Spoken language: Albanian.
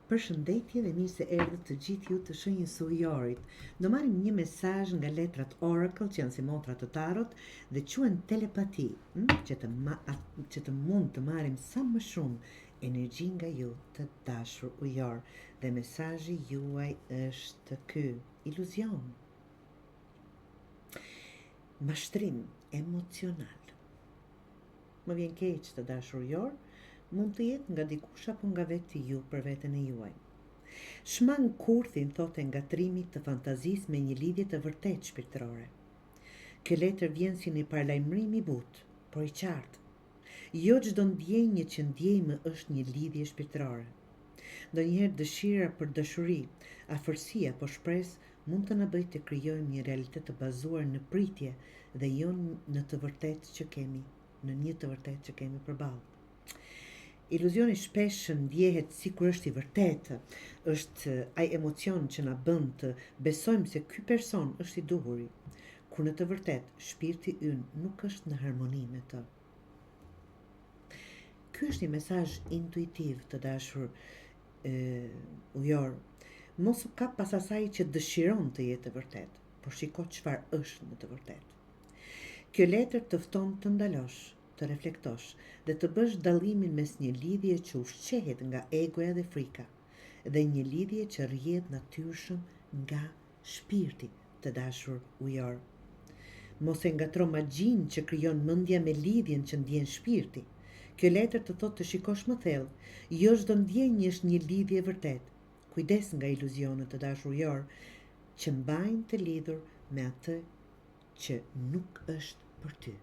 Përshëndetje dhe mirë se erdhët të gjithë ju të shenjës së ujorit. Do marrim një mesazh nga letrat Oracle, që janë si motra të tarot, dhe quhen telepati, që të mund të marrim sa më shumë energji nga ju të dashur ujor. Dhe mesazhi juaj është ky: iluzion, mashtrim emocional. Më vjen keq të dashur ujor, mund të jetë nga dikush apo nga vetë ju për veten e juaj. Shmang kurthin, thotë ngatrimi të fantazisë me një lidhje të vërtet shpirtërore. Kjo letër vjen si një parlajmërim i butë, por i qartë. Jo çdo ndjenjë që ndjejmë është një lidhje shpirtërore. Ndonjëherë dëshira për dashuri, afërsi apo shpresë mund të na bëjë të krijojmë një realitet të bazuar në pritje dhe jo në të vërtetë që kemi, në një të vërtetë që kemi përballë. Iluzioni shpesh ndjehet sikur është i vërtetë, është ai emocion që na bën të besojmë se ky person është i duhuri, kur në të vërtetë shpirti ynë nuk është në harmoni me të. Ky është një mesazh intuitiv të dashur ujor. Mos u kap pas asaj që dëshiron të jetë e vërtetë, por shiko çfarë është në të vërtetë. Kjo letër të fton të ndalosh, të reflektosh dhe të bësh dallimin mes një lidhje që ushqehet nga egoja dhe frika dhe një lidhje që rrjedh natyrshëm nga shpirti të dashur ujor. Mos e ngatro magjin që krijon mendja me lidhjen që ndjen shpirti. Kjo letër të thotë të shikosh më thellë, jo çdo ndjenjë është një lidhje e vërtetë. Kujdes nga iluzionet të dashur ujor që mbajnë të lidhur me atë që nuk është për ty.